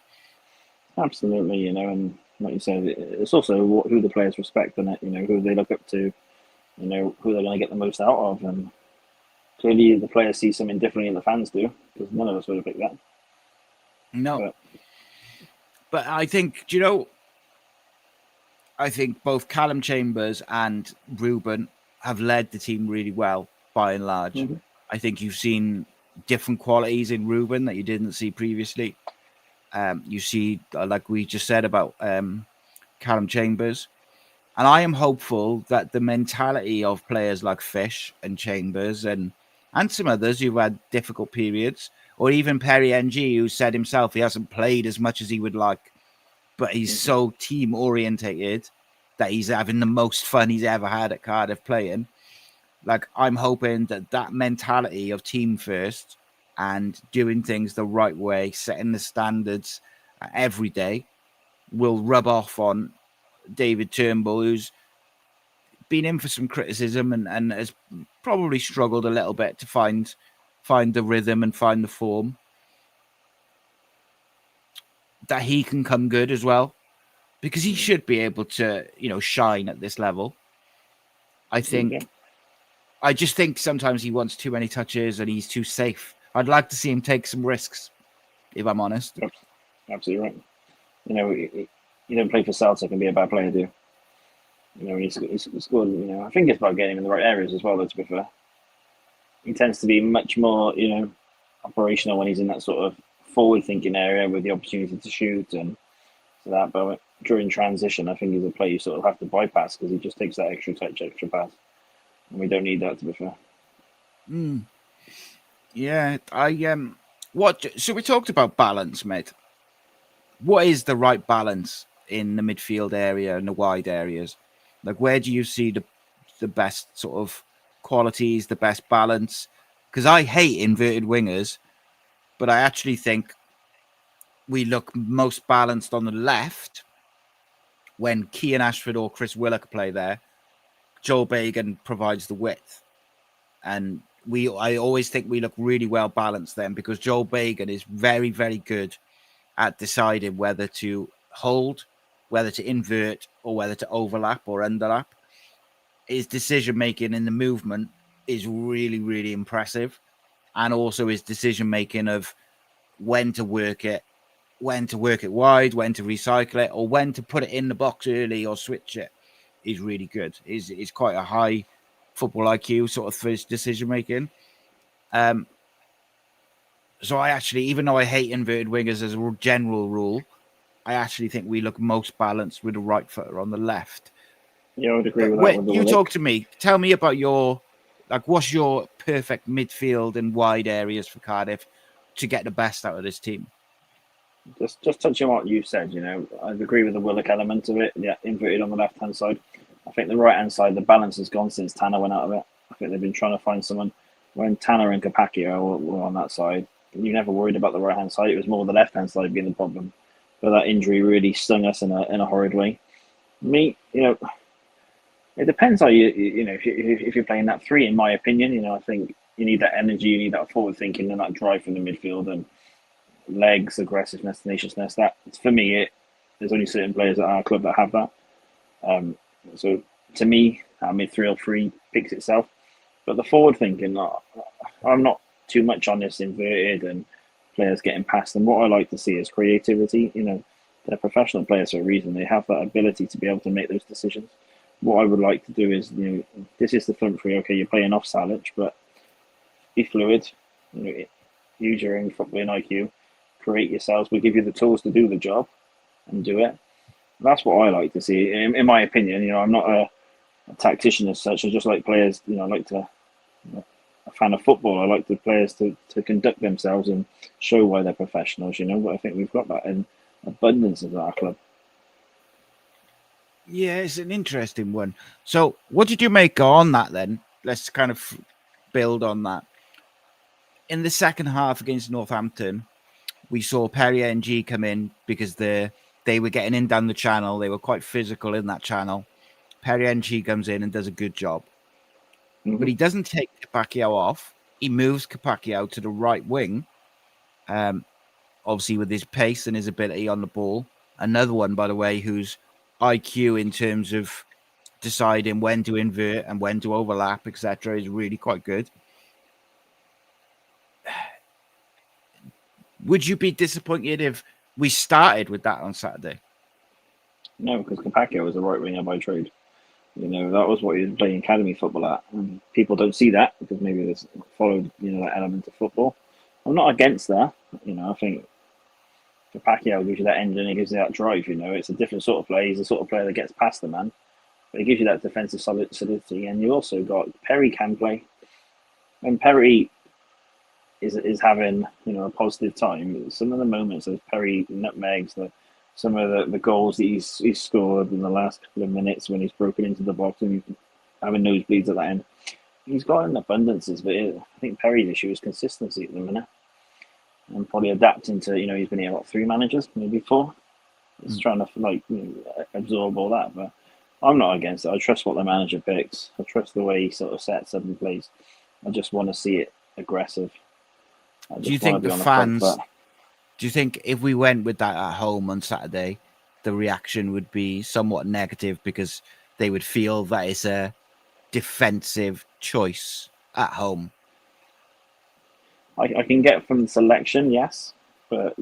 Absolutely, and like you said, it's also who the players respect in it, who they look up to, who they're going to get the most out of. And clearly the players see something differently than the fans do, because none of us would have picked that. No. But I think, I think both Callum Chambers and Ruben have led the team really well, by and large. I think you've seen different qualities in Ruben that you didn't see previously. You see, like we just said about Callum Chambers. And I am hopeful that the mentality of players like Fish and Chambers and some others who've had difficult periods, or even Perry NG, who said himself he hasn't played as much as he would like, but he's so team orientated that he's having the most fun he's ever had at Cardiff playing. Like, I'm hoping that mentality of team first and doing things the right way, setting the standards every day, will rub off on David Turnbull, who's been in for some criticism and has probably struggled a little bit to find the rhythm and find the form. that he can come good as well, because he should be able to, shine at this level. I just think sometimes he wants too many touches and he's too safe. I'd like to see him take some risks, if I'm honest. Absolutely right. You don't play for Celtic and be a bad player, do you? He's scored. I think it's about getting him in the right areas as well. Though, to be fair, he tends to be much more, operational when he's in that sort of forward-thinking area with the opportunity to shoot and so that. But during transition, I think he's a player you sort of have to bypass because he just takes that extra touch, extra pass, and we don't need that, to be fair. Yeah, So we talked about balance, mate. What is the right balance in the midfield area and the wide areas? Like, where do you see the best sort of qualities, the best balance? Because I hate inverted wingers, but I actually think we look most balanced on the left when Kean Ashford or Chris Willock play there. Joel Bagan provides the width, and I always think we look really well balanced then, because Joel Bagan is very, very good at deciding whether to hold, whether to invert, or whether to overlap or underlap. His decision making in the movement is really, really impressive, and also his decision making of when to work it wide, when to recycle it, or when to put it in the box early or switch it is really good. Is quite a high football IQ sort of for his decision making. So I actually, even though I hate inverted wingers as a general rule, I actually think we look most balanced with a right footer on the left. Yeah, I would agree with that. You talk to me. Tell me about what's your perfect midfield and wide areas for Cardiff to get the best out of this team? Just touching on what you said, I'd agree with the Willock element of it. Yeah, inverted on the left hand side. I think the right hand side, the balance has gone since Tanner went out of it. I think they've been trying to find someone when Tanner and Capaccio were on that side. You never worried about the right hand side. It was more the left hand side being the problem. But that injury really stung us in a horrid way. Me, it depends how if you're playing that three. In my opinion, I think you need that energy, you need that forward thinking, and that drive from the midfield and legs, aggressiveness, tenaciousness. That, for me, there's only certain players at our club that have that. So to me, our midfield three picks itself. But the forward thinking, I'm not too much on this inverted and players getting past them. What I like to see is creativity. They're professional players for a reason. They have that ability to be able to make those decisions. What I would like to do is, this is the front three. Okay, you're playing off Salic, but be fluid. Use your own footballing IQ. Create yourselves. We give you the tools to do the job and do it. That's what I like to see. In my opinion, I'm not a tactician as such. I just like players. I like to. A fan of football. I like the players to conduct themselves and show why they're professionals. But I think we've got that in abundance at our club. Yeah, it's an interesting one. So, what did you make on that then? Let's kind of build on that. In the second half against Northampton, we saw Perry NG come in because they were getting in down the channel. They were quite physical in that channel. Perry NG comes in and does a good job. Mm-hmm. But he doesn't take Capaccio off. He moves Capaccio to the right wing, obviously with his pace and his ability on the ball. Another one, by the way, whose IQ in terms of deciding when to invert and when to overlap, etc., is really quite good. Would you be disappointed if we started with that on Saturday? No, because Capaccio was a right winger by trade. That was what he was playing academy football at. And people don't see that because maybe they followed, that element of football. I'm not against that. I think Capaccio gives you that engine, it gives you that drive. It's a different sort of play. He's the sort of player that gets past the man, but it gives you that defensive solidity. And you also got Perry can play, and Perry is having a positive time. Some of the moments as Perry nutmegs some of the goals that he's scored in the last couple of minutes when he's broken into the box and having nosebleeds at that end. He's got an abundances, but I think Perry's issue is consistency at the minute. And probably adapting to, he's been here, 3 managers, maybe 4. He's trying to, absorb all that. But I'm not against it. I trust what the manager picks. I trust the way he sort of sets up and plays. I just want to see it aggressive. Do you think the fans... Do you think if we went with that at home on Saturday, the reaction would be somewhat negative because they would feel that it's a defensive choice at home? I can get from the selection, yes, but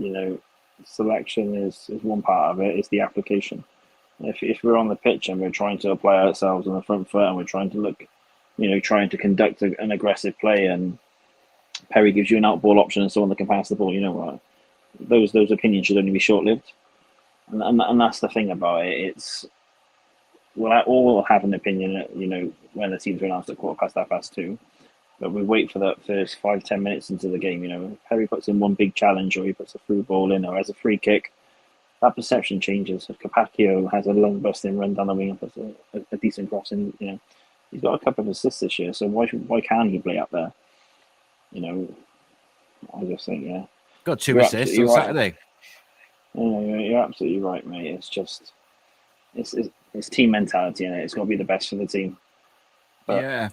selection is one part of it. It's the application. If we're on the pitch and we're trying to apply ourselves on the front foot and we're trying to look, trying to conduct an aggressive play, and Perry gives you an outball option and someone that can pass the ball, those opinions should only be short lived, and that's the thing about it. It's we'll all have an opinion, when the teams are announced at 2:15. But we wait for that first 5-10 minutes into the game. Perry puts in one big challenge, or he puts a through ball in, or has a free kick. That perception changes. If Capaccio has a lung busting run down the wing and puts a decent cross in, he's got a couple of assists this year. So why can't he play up there? I just think, yeah, got 2 assists on Saturday. You're absolutely right, mate. It's just it's team mentality, and it's got to be the best for the team. But, yeah.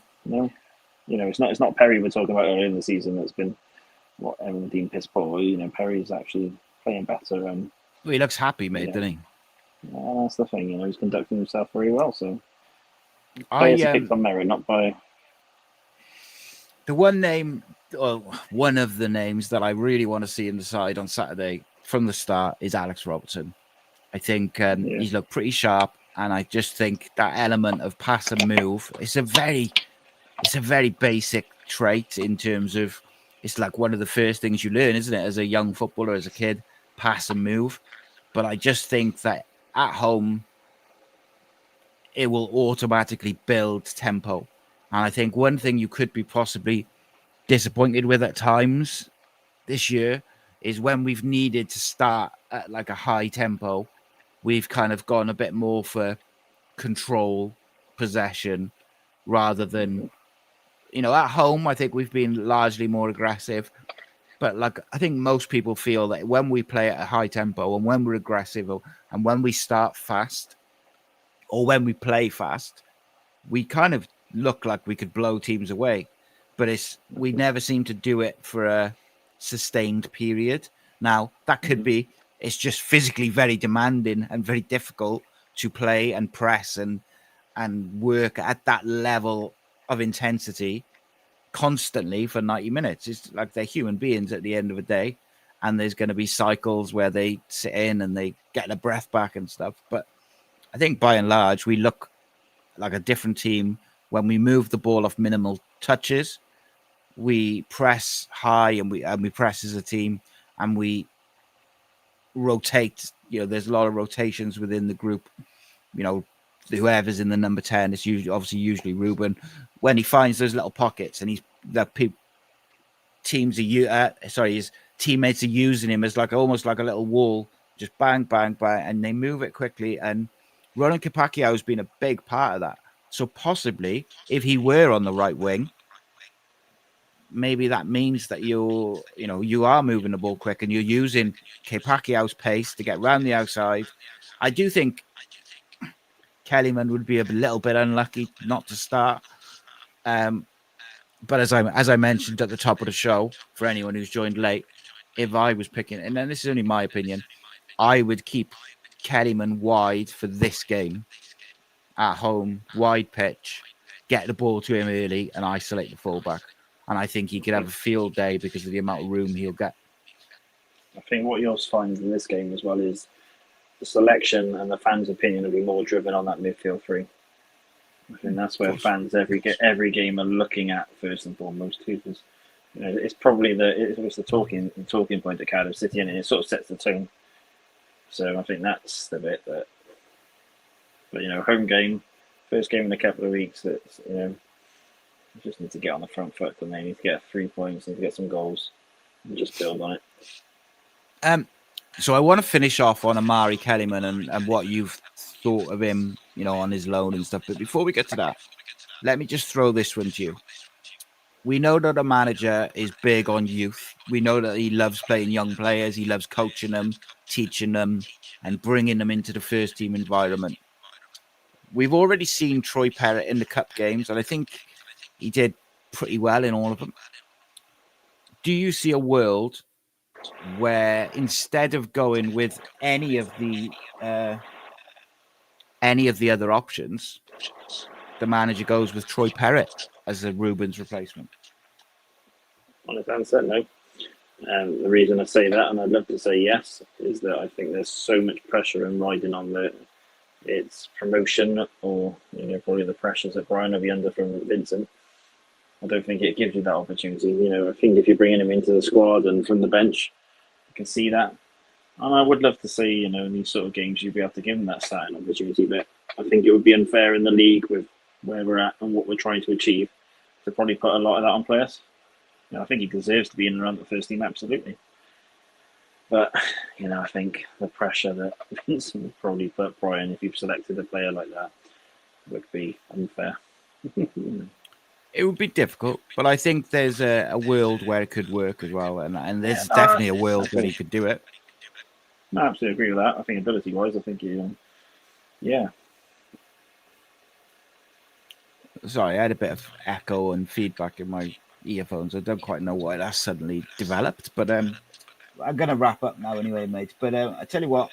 It's not Perry we're talking about earlier in the season that's been what everyone deemed piss poor. Perry's actually playing better, and he looks happy, mate, doesn't he? Yeah, that's the thing. He's conducting himself very well. So players are picked on merit, not by the one name. Well, one of the names that I really want to see in the side on Saturday from the start is Alex Robertson. I think he's looked pretty sharp, and I just think that element of pass and move. It's a very basic trait in terms of it's like one of the first things you learn, isn't it, as a young footballer, as a kid, pass and move. But I just think that at home, it will automatically build tempo. And I think one thing you could be possibly disappointed with at times this year is when we've needed to start at like a high tempo, we've kind of gone a bit more for control, possession, rather than, at home, I think we've been largely more aggressive. But I think most people feel that when we play at a high tempo and when we're aggressive and when we start fast or when we play fast, we kind of look like we could blow teams away. But we never seem to do it for a sustained period. Now, that could be it's just physically very demanding and very difficult to play and press and work at that level of intensity constantly for 90 minutes. It's like they're human beings at the end of the day, and there's going to be cycles where they sit in and they get their breath back and stuff. But I think by and large, we look like a different team when we move the ball off minimal touches. We press high and we press as a team, and we rotate. There's a lot of rotations within the group. Whoever's in the number 10, it's usually Ruben. When he finds those little pockets, and his teammates are using him as almost like a little wall, just bang, bang, bang, and they move it quickly. And Ronan Capaccio has been a big part of that. So possibly, if he were on the right wing, maybe that means that you are moving the ball quick and you're using Capaccio's pace to get round the outside. I do think Kellyman would be a little bit unlucky not to start. But as I mentioned at the top of the show, for anyone who's joined late, if I was picking, and then this is only my opinion, I would keep Kellyman wide for this game at home, wide pitch, get the ball to him early and isolate the fullback. And I think he could have a field day because of the amount of room he'll get. I think what you'll find in this game as well is the selection and the fans' opinion will be more driven on that midfield three. I think that's where fans every game are looking at first and foremost too, because it's probably the talking point at Cardiff City, and it sort of sets the tone. So I think that's the bit that. But home game, first game in a couple of weeks. That you just need to get on the front foot, and they need to get 3 points, need to get some goals, and just build on it. So I want to finish off on Amari Kellyman and what you've thought of him, on his loan and stuff. But before we get to that, let me just throw this one to you. We know that a manager is big on youth. We know that he loves playing young players. He loves coaching them, teaching them, and bringing them into the first team environment. We've already seen Troy Parrott in the cup games, and I think he did pretty well in all of them. Do you see a world where instead of going with any of the other options, the manager goes with Troy Perrott as a Rubens replacement? Honest answer, no. The reason I say that, and I'd love to say yes, is that I think there's so much pressure and riding on its promotion, or probably the pressures that Brian will be under from Vincent. I don't think it gives you that opportunity. I think if you're bringing him into the squad and from the bench, you can see that. And I would love to see, in these sort of games, you'd be able to give him that starting opportunity. But I think it would be unfair in the league with where we're at and what we're trying to achieve to probably put a lot of that on players. I think he deserves to be in and around the first team, absolutely. But, I think the pressure that Vincent would probably put Brian if you've selected a player like that would be unfair. It would be difficult, but I think there's a world where it could work as well. And there's definitely a world where he could do it. I absolutely agree with that. I think ability-wise, I think yeah. Sorry, I had a bit of echo and feedback in my earphones. I don't quite know why that suddenly developed, but I'm going to wrap up now anyway, mate. But I tell you what,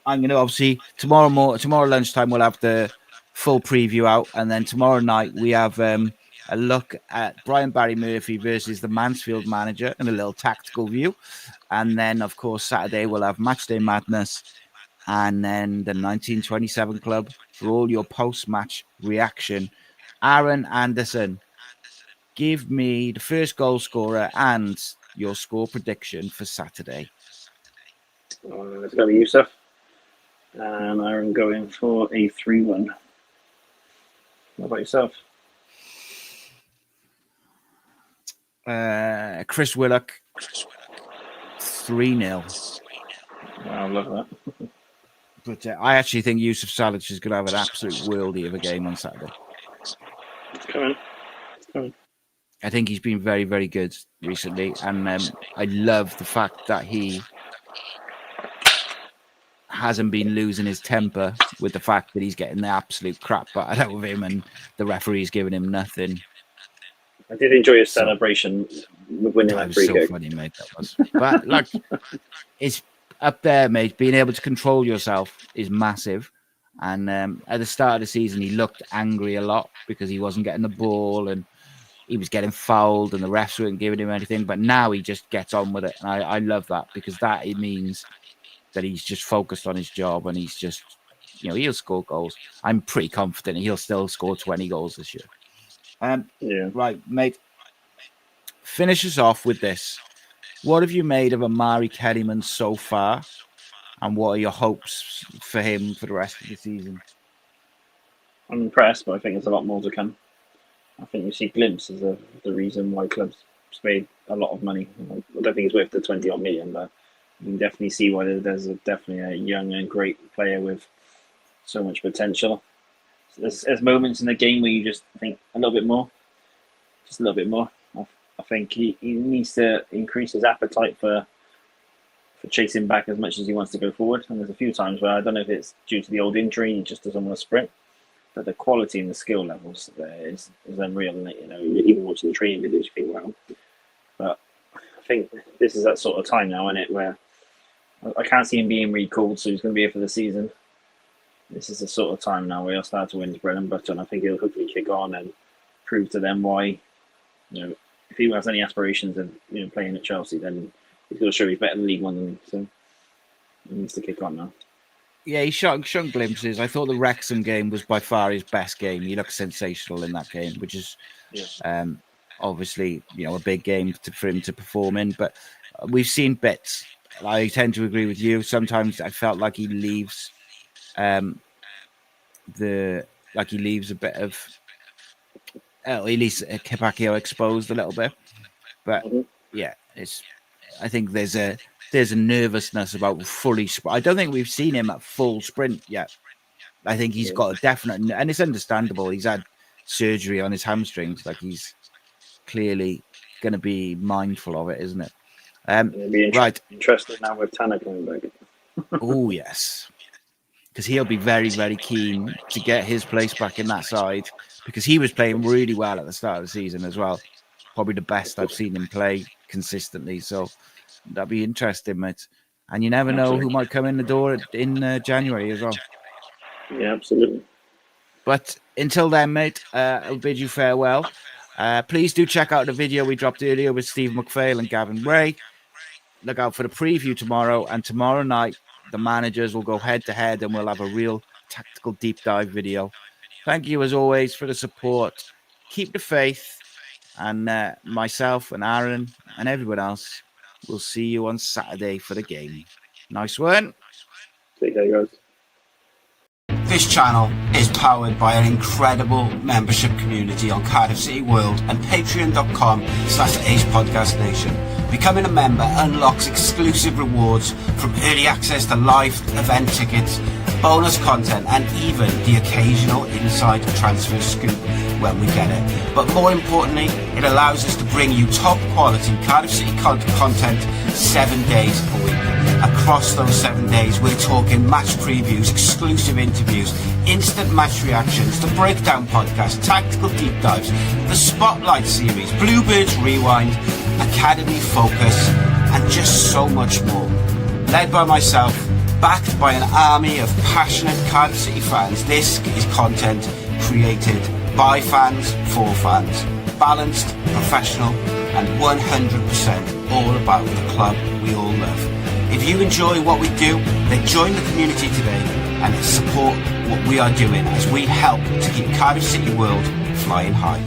I'm going to obviously tomorrow lunchtime we'll have the full preview out, and then tomorrow night we have a look at Brian Barry Murphy versus the Mansfield manager and a little tactical view, and then of course Saturday we'll have Matchday Madness and then the 1927 Club for all your post-match reaction. Aaron Anderson, give me the first goal scorer and your score prediction for Saturday. It's going to be Yusuf. And I'm going for a 3-1. What about yourself? Chris Willock, 3-0. I love that. But I actually think Yusuf Salic is going to have an absolute worldie of a game on Saturday. It's coming. I think he's been very, very good recently. And I love the fact that he hasn't been losing his temper with the fact that he's getting the absolute crap out of him and the referee's giving him nothing. I did enjoy his celebration with winning that free kick. So funny, mate, that was. But like, it's up there, mate. Being able to control yourself is massive. And at the start of the season, he looked angry a lot because he wasn't getting the ball and he was getting fouled and the refs weren't giving him anything. But now he just gets on with it. And I love that because it means that he's just focused on his job and he's just, he'll score goals. I'm pretty confident he'll still score 20 goals this year. Right, mate. Finish us off with this. What have you made of Amari Kellyman so far? And what are your hopes for him for the rest of the season? I'm impressed, but I think there's a lot more to come. I think you see glimpses of the reason why clubs paid a lot of money. I don't think it's worth the 20-odd million, but you can definitely see why there's definitely a young and great player with so much potential. There's moments in the game where you just think a little bit more. I think he needs to increase his appetite for chasing back as much as he wants to go forward. And there's a few times where I don't know if it's due to the old injury, he just doesn't want to sprint. But the quality and the skill levels there is unreal, isn't it? Even watching the training videos, you think, wow. But I think this is that sort of time now, isn't it, where I can't see him being recalled, so he's going to be here for the season. This is the sort of time now where he'll start to win his bread and butter, and I think he'll hopefully kick on and prove to them why, if he has any aspirations of playing at Chelsea, then he's got to show he's better than League One than me. So he needs to kick on now. Yeah, he shown glimpses. I thought the Wrexham game was by far his best game. He looked sensational in that game, which is obviously a big game for him to perform in. But we've seen bits. I tend to agree with you. Sometimes I felt like he leaves a bit of at least Kipakio exposed a little bit. But yeah, I think there's a nervousness about fully. I don't think we've seen him at full sprint yet. I think he's got a definite, and it's understandable. He's had surgery on his hamstrings. Like he's clearly going to be mindful of it, isn't it? Right. Interested now with Tanner coming back. Oh yes, because he'll be very, very keen to get his place back in that side because he was playing really well at the start of the season as well. Probably the best I've seen him play consistently. So That'd be interesting, mate. And you never know who might come in the door in January as well. Yeah, absolutely. But until then, mate, I'll bid you farewell. Please do check out the video we dropped earlier with Steve McPhail and Gavin Ray. Look out for the preview tomorrow. And tomorrow night, the managers will go head-to-head and we'll have a real tactical deep dive video. Thank you, as always, for the support. Keep the faith. And myself and Aaron and everyone else will see you on Saturday for the game. Nice one. Take care, guys. This channel is powered by an incredible membership community on Cardiff City World and patreon.com/AcePodcastNation. Becoming a member unlocks exclusive rewards from early access to live event tickets, bonus content, and even the occasional inside transfer scoop when we get it. But more importantly, it allows us to bring you top quality Cardiff City content 7 days a week. Across those 7 days, we're talking match previews, exclusive interviews, instant match reactions, the breakdown podcast, tactical deep dives, the Spotlight series, Bluebirds Rewind, Academy Focus, and just so much more. Led by myself, backed by an army of passionate Cardiff City fans, this is content created by fans, for fans, balanced, professional, and 100% all about the club we all love. If you enjoy what we do, then join the community today and support what we are doing as we help to keep Cardiff City World flying high.